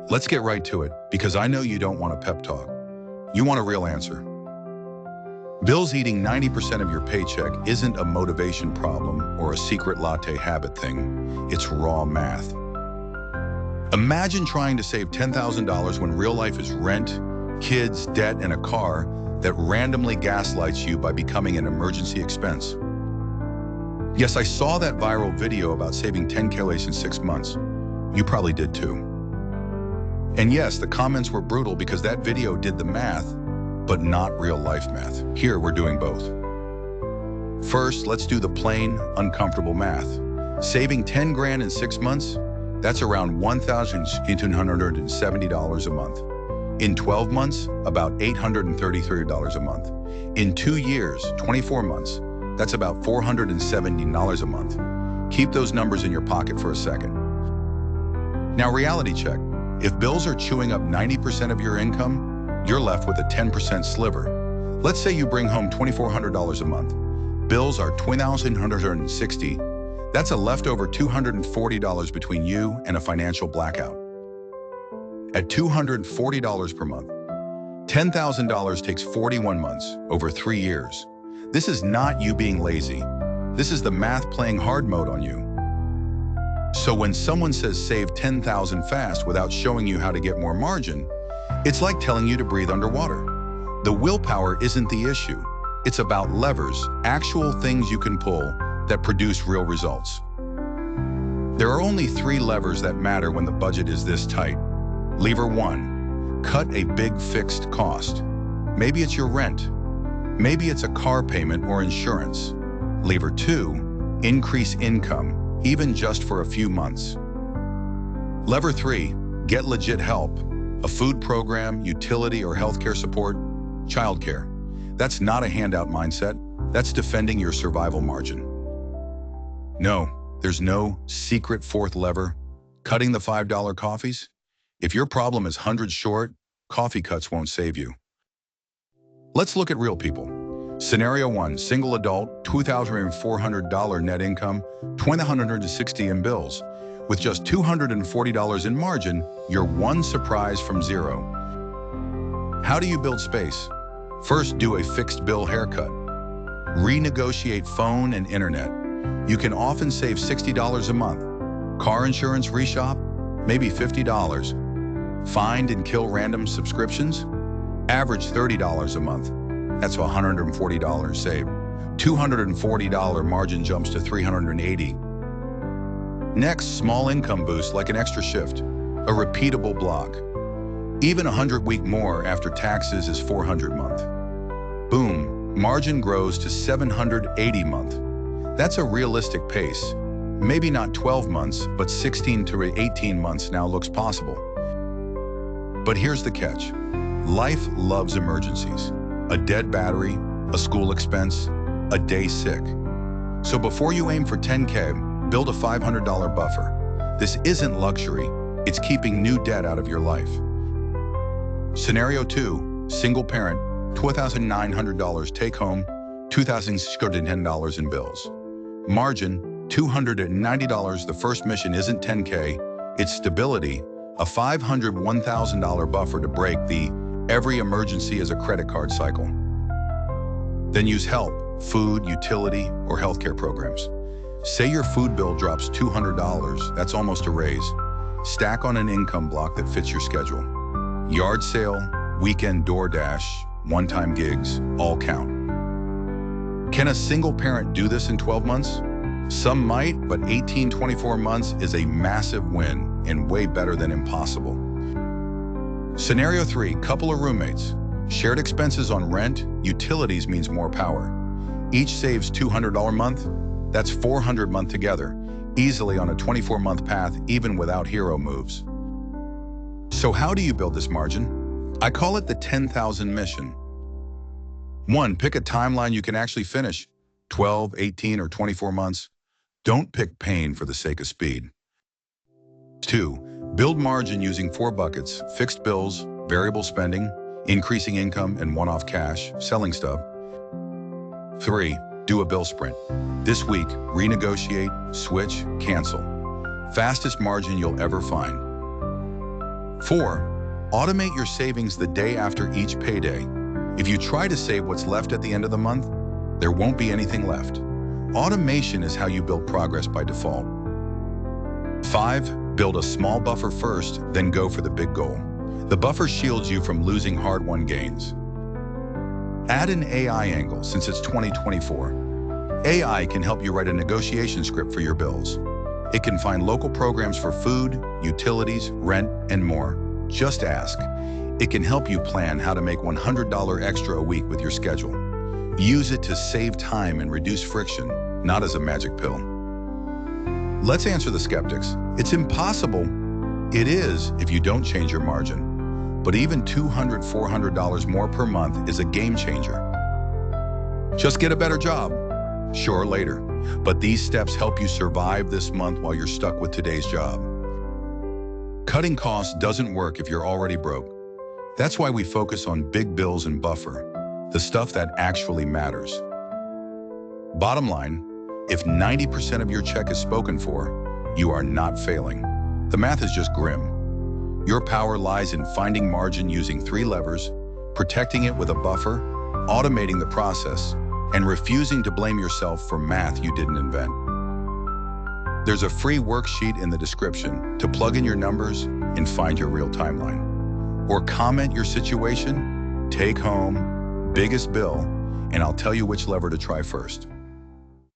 Let's get right to it, because I know you don't want a pep talk. You want a real answer. Bills eating 90% of your paycheck isn't a motivation problem or a secret latte habit thing. It's raw math. Imagine trying to save $10,000 when real life is rent, kids, debt, and a car that randomly gaslights you by becoming an emergency expense. Yes, I saw that viral video about saving $10K in 6 months. You probably did too. And yes, the comments were brutal because that video did the math, but not real life math. Here, we're doing both. First, let's do the plain, uncomfortable math. Saving 10 grand in 6 months, that's around $1,870 a month. In 12 months, about $833 a month. In 2 years, 24 months, that's about $470 a month. Keep those numbers in your pocket for a second. Now, reality check. If bills are chewing up 90% of your income, you're left with a 10% sliver. Let's say you bring home $2,400 a month. Bills are $2,160. That's a leftover $240 between you and a financial blackout. At $240 per month, $10,000 takes 41 months, over 3 years. This is not you being lazy. This is the math playing hard mode on you. So when someone says save $10,000 fast without showing you how to get more margin, it's like telling you to breathe underwater. The willpower isn't the issue. It's about levers, actual things you can pull that produce real results. There are only 3 levers that matter when the budget is this tight. Lever 1, cut a big fixed cost. Maybe it's your rent. Maybe it's a car payment or insurance. Lever 2, increase income, even just for a few months. Lever 3, get legit help. A food program, utility or healthcare support, childcare. That's not a handout mindset. That's defending your survival margin. No, there's no secret 4th lever. Cutting the $5 coffees? If your problem is hundreds short, coffee cuts won't save you. Let's look at real people. Scenario 1, single adult, $2,400 net income, $2,160 in bills. With just $240 in margin, you're one surprise from zero. How do you build space? First, do a fixed bill haircut. Renegotiate phone and internet. You can often save $60 a month. Car insurance reshop? Maybe $50. Find and kill random subscriptions? Average $30 a month. That's $140 saved. $240 margin jumps to $380. Next, small income boost like an extra shift, a repeatable block. Even 100-week more after taxes is $400 month. Boom, margin grows to $780 month. That's a realistic pace. Maybe not 12 months, but 16 to 18 months now looks possible. But here's the catch. Life loves emergencies. A dead battery, a school expense, a day sick. So before you aim for 10K, build a $500 buffer. This isn't luxury, it's keeping new debt out of your life. Scenario 2, single parent, $2,900 take home, $2,610 in bills. Margin, $290. The first mission isn't 10K, it's stability, a $501,000 buffer to break the every emergency is a credit card cycle. Then use help, food, utility, or healthcare programs. Say your food bill drops $200, that's almost a raise. Stack on an income block that fits your schedule. Yard sale, weekend DoorDash, one-time gigs, all count. Can a single parent do this in 12 months? Some might, but 24 months is a massive win and way better than impossible. Scenario 3, couple of roommates. Shared expenses on rent, utilities means more power. Each saves $200 a month. That's $400 a month together, easily on a 24-month path, even without hero moves. So how do you build this margin? I call it the 10,000 mission. 1, pick a timeline you can actually finish, 12, 18, or 24 months. Don't pick pain for the sake of speed. 2, build margin using 4 buckets, fixed bills, variable spending, increasing income, and one-off cash, selling stuff. 3, do a bill sprint. This week, renegotiate, switch, cancel. Fastest margin you'll ever find. 4. Automate your savings the day after each payday. If you try to save what's left at the end of the month, there won't be anything left. Automation is how you build progress by default. 5. Build a small buffer first, then go for the big goal. The buffer shields you from losing hard-won gains. Add an AI angle since it's 2024. AI can help you write a negotiation script for your bills. It can find local programs for food, utilities, rent, and more. Just ask. It can help you plan how to make $100 extra a week with your schedule. Use it to save time and reduce friction, not as a magic pill. Let's answer the skeptics. It's impossible. It is if you don't change your margin. But even $200, $400 more per month is a game changer. Just get a better job. Sure, later. But these steps help you survive this month while you're stuck with today's job. Cutting costs doesn't work if you're already broke. That's why we focus on big bills and buffer, the stuff that actually matters. Bottom line, if 90% of your check is spoken for, you are not failing. The math is just grim. Your power lies in finding margin using 3 levers, protecting it with a buffer, automating the process, and refusing to blame yourself for math you didn't invent. There's a free worksheet in the description to plug in your numbers and find your real timeline. Or comment your situation, take home, biggest bill, and I'll tell you which lever to try first.